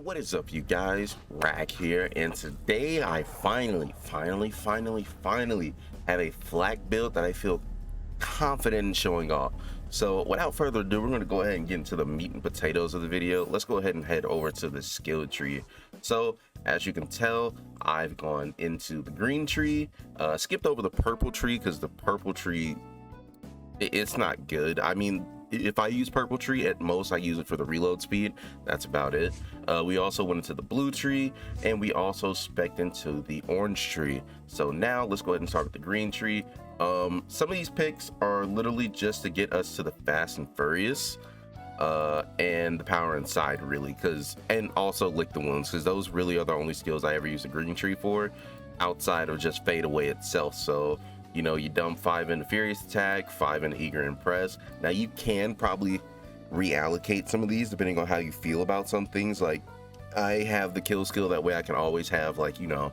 What is up, you guys? Rack here, and today I finally have a flag build that I feel confident in showing off. So without further ado, we're going to go ahead and get into the meat and potatoes of the video. Let's go ahead and head over to the skill tree. So as you can tell, I've gone into the green tree, skipped over the purple tree because the purple tree, it's not good. I mean, if I use purple tree, at most I use it for the reload speed. That's about it. We also went into the blue tree, and we also spec'd into the orange tree. So now let's go ahead and start with the green tree. Some of these picks are literally just to get us to the fast and furious, and the power inside, really, and also lick the wounds, because those really are the only skills I ever use the green tree for, outside of just fade away itself. So you know, you dump 5 into Furious Attack, 5 into Eager Impress. Now you can probably reallocate some of these depending on how you feel about some things. Like, I have the kill skill, that way I can always have, like, you know,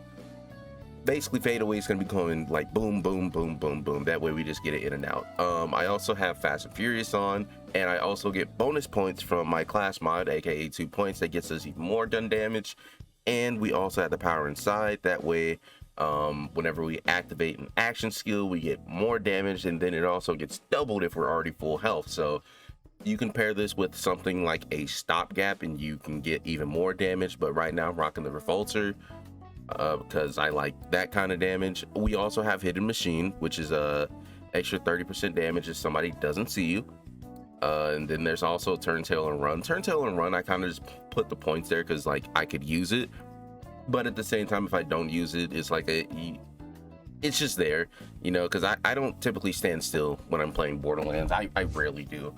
basically fade away is going to be coming like boom, boom, boom, boom, boom. That way we just get it in and out. I also have Fast and Furious on, and I also get bonus points from my class mod, aka 2 points, that gets us even more gun damage. And we also have the power inside, that way whenever we activate an action skill, we get more damage, and then it also gets doubled if we're already full health. So you can pair this with something like a stopgap and you can get even more damage. But right now I'm rocking the Revolter because I like that kind of damage. We also have Hidden Machine, which is a extra 30% damage if somebody doesn't see you. And then there's also Turntail and Run. Turntail and Run, I kind of just put the points there because, like, I could use it, but at the same time, if I don't use it, it's like it's just there, you know, because I don't typically stand still when I'm playing Borderlands. I rarely do.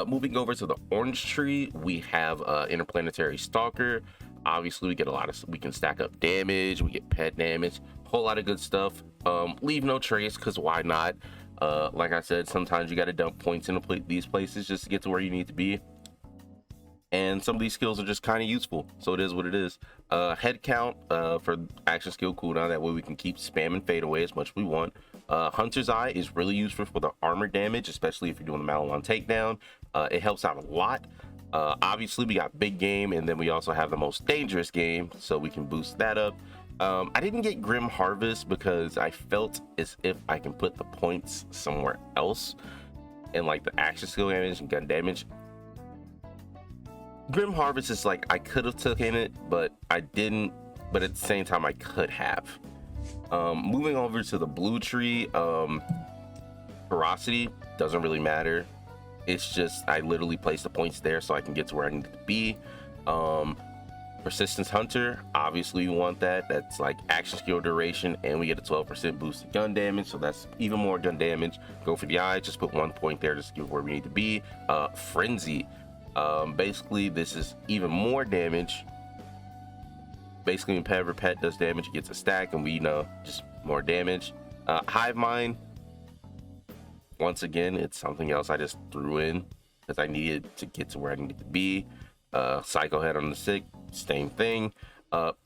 Moving over to the orange tree, we have Interplanetary Stalker. Obviously, we get we can stack up damage, we get pet damage, whole lot of good stuff. Leave no trace, because why not? Like I said, sometimes you got to dump points into these places just to get to where you need to be. And some of these skills are just kind of useful, so it is what it is. Head count for action skill cooldown, that way we can keep spamming fade away as much as we want. Hunter's Eye is really useful for the armor damage, especially if you're doing the Malon takedown. It helps out a lot. Obviously, we got big game, and then we also have the most dangerous game, so we can boost that up. I didn't get Grim Harvest because I felt as if I can put the points somewhere else, and like the action skill damage and gun damage. Grim Harvest is like, I could have taken it, but I didn't. But at the same time, I could have. Moving over to the blue tree, ferocity doesn't really matter. It's just I literally place the points there so I can get to where I need to be. Persistence Hunter, obviously you want that. That's like action skill duration, and we get a 12% boost in gun damage, so that's even more gun damage. Go for the eye, just put 1 point there to get where we need to be. Frenzy. Basically this is even more damage. Basically when whenever pet does damage, it gets a stack, and we, you know, just more damage. Hive Mind, once again, it's something else I just threw in because I needed to get to where I needed to be. Psycho Head on the sick, same thing.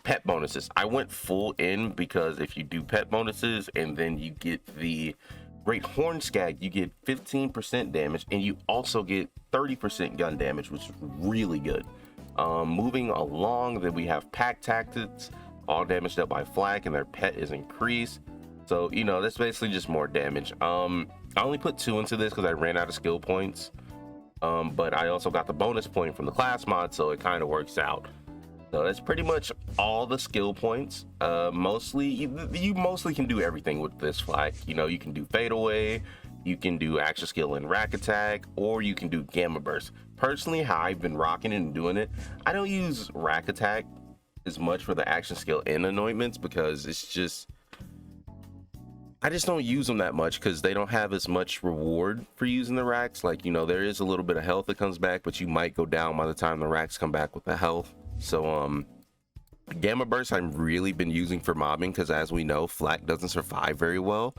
Pet bonuses, I went full in because if you do pet bonuses and then you get the Great Horn Skag, you get 15% damage, and you also get 30% gun damage, which is really good. Moving along, then we have Pack Tactics, all damage dealt by Flak, and their pet is increased. So, you know, that's basically just more damage. I only put 2 into this because I ran out of skill points, but I also got the bonus point from the class mod, so it kind of works out. So that's pretty much all the skill points. Mostly, you mostly can do everything with this flag. You know, you can do fade away, you can do action skill and rack attack, or you can do gamma burst. Personally, how I've been rocking it and doing it, I don't use rack attack as much for the action skill and anointments because it's just, I just don't use them that much because they don't have as much reward for using the racks. Like, you know, there is a little bit of health that comes back, but you might go down by the time the racks come back with the health. So gamma burst I've really been using for mobbing because, as we know, Flak doesn't survive very well.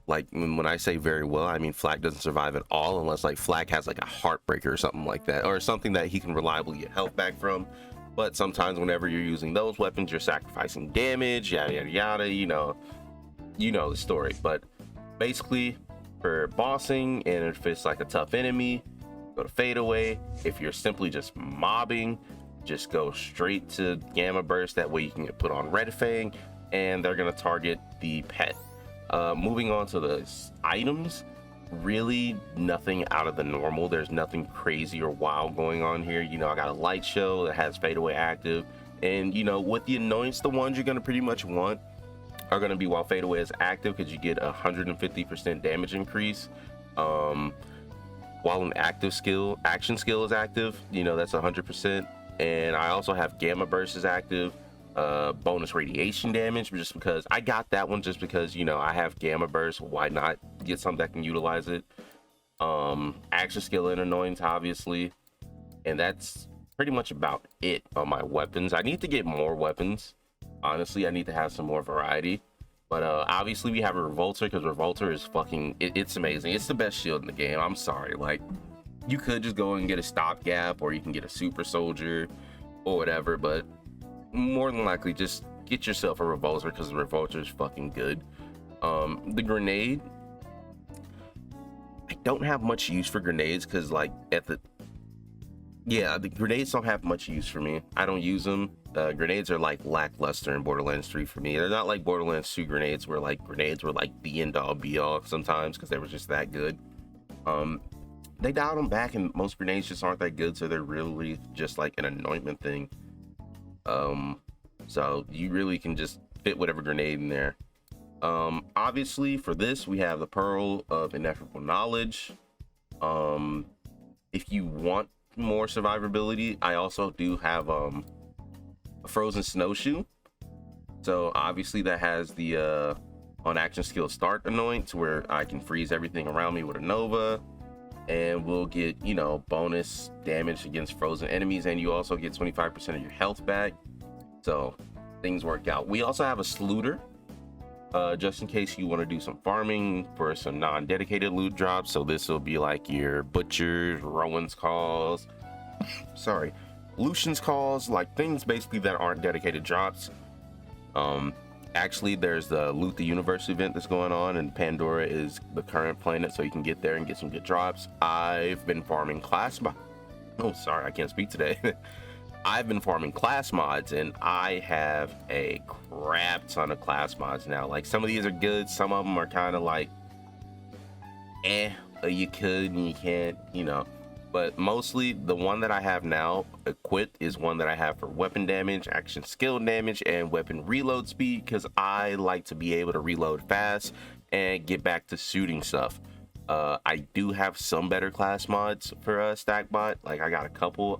Like, when I say very well, I mean Flak doesn't survive at all unless like Flak has like a heartbreaker or something like that, or something that he can reliably get health back from. But sometimes whenever you're using those weapons, you're sacrificing damage, yada yada yada, you know the story. But basically, for bossing, and if it's like a tough enemy, go to fade away. If you're simply just mobbing, just go straight to Gamma Burst. That way you can get put on Red Fang, and they're gonna target the pet. Moving on to the items, really nothing out of the normal. There's nothing crazy or wild going on here. You know, I got a light show that has fadeaway active, and you know, with the annoyance, the ones you're gonna pretty much want are gonna be while fadeaway is active, because you get 150% damage increase. While an active skill, action skill is active, you know, that's 100%. And I also have Gamma Burst is active, bonus radiation damage, just because I got that one, just because, you know, I have Gamma Burst, why not get something that can utilize it. Action skill and annoyance, obviously, and that's pretty much about it on my weapons. I need to get more weapons, honestly. I need to have some more variety. But obviously we have a Revolter, because Revolter is fucking, it's amazing. It's the best shield in the game. I'm sorry, like, you could just go and get a stopgap, or you can get a super soldier or whatever, but more than likely just get yourself a Revolter, because the Revolter is fucking good. The grenade, I don't have much use for grenades, because like the grenades don't have much use for me. I don't use them. Grenades are like lackluster in Borderlands 3 for me. They're not like Borderlands 2 grenades, where like grenades were like the end all be all sometimes, because they were just that good. They dialed them back, and most grenades just aren't that good, so they're really just like an anointment thing. So you really can just fit whatever grenade in there. Obviously for this we have the Pearl of Ineffable Knowledge. If you want more survivability, I also do have a Frozen Snowshoe. So obviously that has the on action skill start annoyance, where I can freeze everything around me with a Nova, and we'll get, you know, bonus damage against frozen enemies, and you also get 25% of your health back, so things work out. We also have a Sluter, just in case you want to do some farming for some non-dedicated loot drops. So this will be like your Butchers, Rowan's Calls, sorry, Lucian's Calls, like things basically that aren't dedicated drops. Actually, there's the Loot the Universe event that's going on, and Pandora is the current planet, so you can get there and get some good drops. I've been farming class mods. Oh, sorry, I can't speak today. I've been farming class mods, and I have a crap ton of class mods now. Like, some of these are good, some of them are kind of like, you could and you can't, you know. But mostly the one that I have now equipped is one that I have for weapon damage, action skill damage, and weapon reload speed, because I like to be able to reload fast and get back to shooting stuff. I do have some better class mods for Stackbot. Like, I got a couple,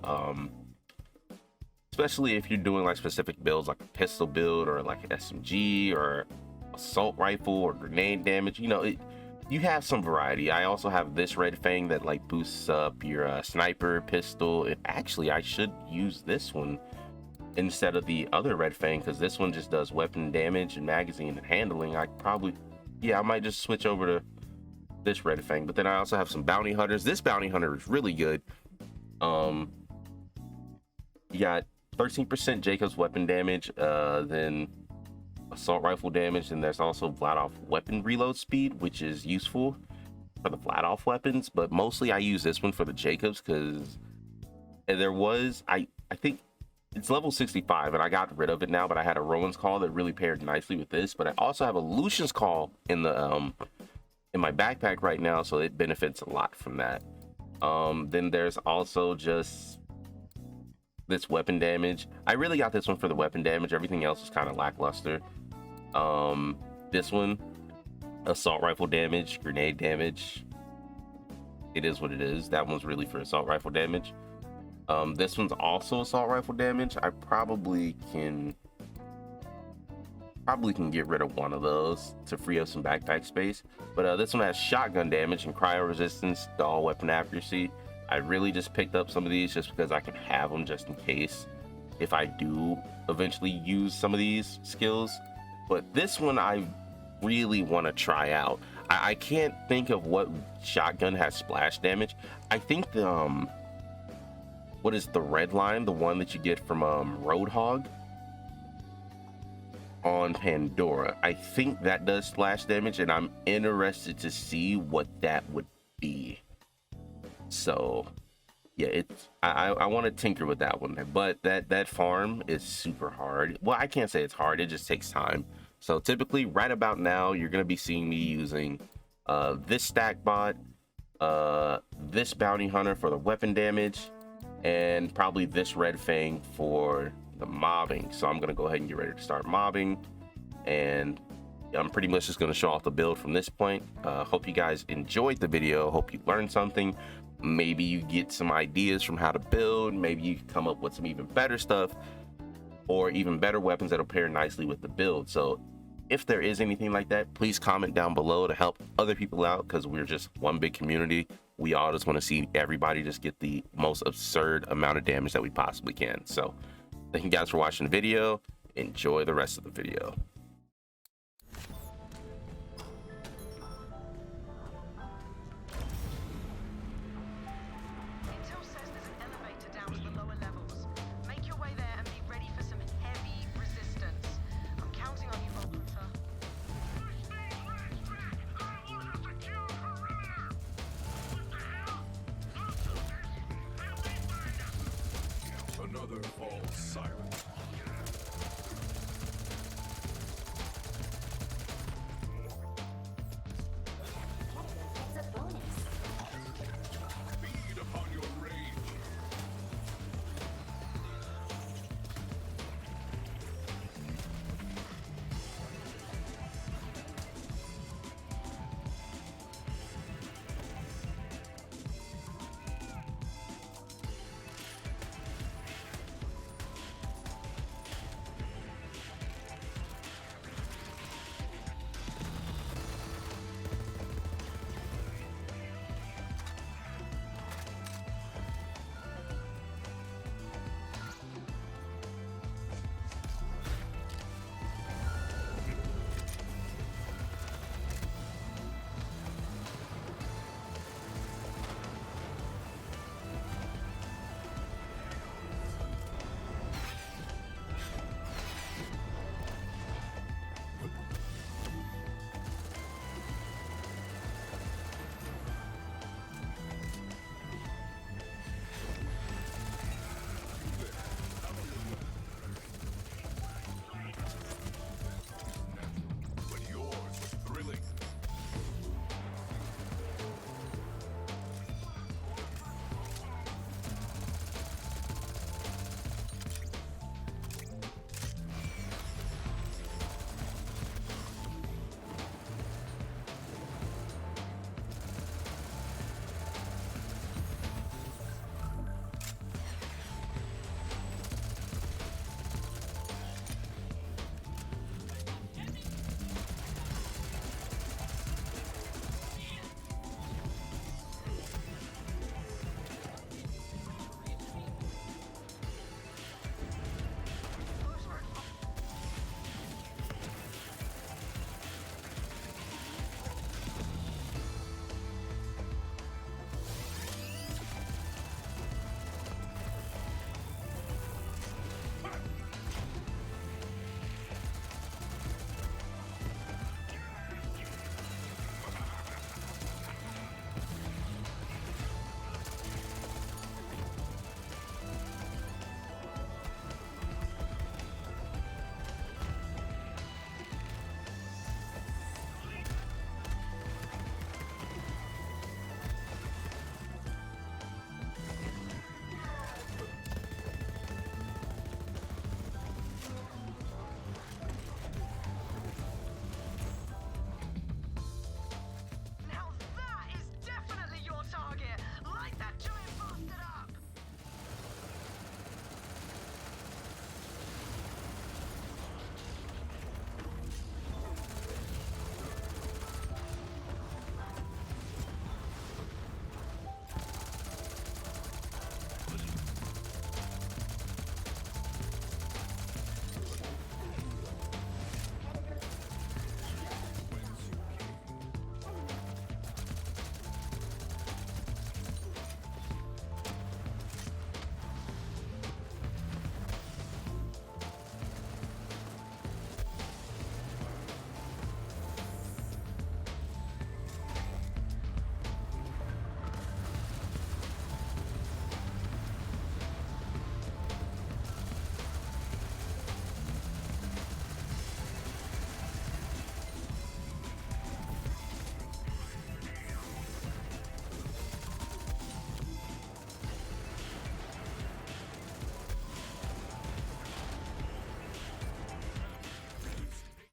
especially if you're doing like specific builds, like a pistol build, or like an SMG, or assault rifle, or grenade damage. You know, you have some variety. I also have this Red Fang that like boosts up your sniper pistol. Actually, I should use this one instead of the other Red Fang, because this one just does weapon damage and magazine and handling. I might just switch over to this Red Fang. But then I also have some bounty hunters. This bounty hunter is really good. You got 13% Jacob's weapon damage, then assault rifle damage, and there's also flat off weapon reload speed, which is useful for the flat off weapons. But mostly I use this one for the Jacobs, because there was, I think it's level 65 and I got rid of it now, but I had a Rowan's Call that really paired nicely with this. But I also have a Lucian's Call in the in my backpack right now, so it benefits a lot from that. Then there's also just this weapon damage. I really got this one for the weapon damage. Everything else is kind of lackluster. This one, assault rifle damage, grenade damage, it is what it is. That one's really for assault rifle damage. This one's also assault rifle damage. I probably can get rid of one of those to free up some backpack space. But this one has shotgun damage and cryo resistance to all weapon accuracy. I really just picked up some of these just because I can have them just in case if I do eventually use some of these skills. But this one I really want to try out. I can't think of what shotgun has splash damage. I think the what is the red line, the one that you get from Roadhog on Pandora, I think that does splash damage, and I'm interested to see what that would be. So yeah, it's I want to tinker with that one, but that farm is super hard. Well, I can't say it's hard, it just takes time. So typically right about now you're gonna be seeing me using this stack bot, this bounty hunter for the weapon damage, and probably this red fang for the mobbing. So I'm gonna go ahead and get ready to start mobbing, and I'm pretty much just going to show off the build from this point. Hope you guys enjoyed the video. Hope you learned something. Maybe you get some ideas from how to build. Maybe you can come up with some even better stuff, or even better weapons that'll pair nicely with the build. So if there is anything like that, please comment down below to help other people out, because we're just one big community. We all just want to see everybody just get the most absurd amount of damage that we possibly can. So thank you guys for watching the video. Enjoy the rest of the video.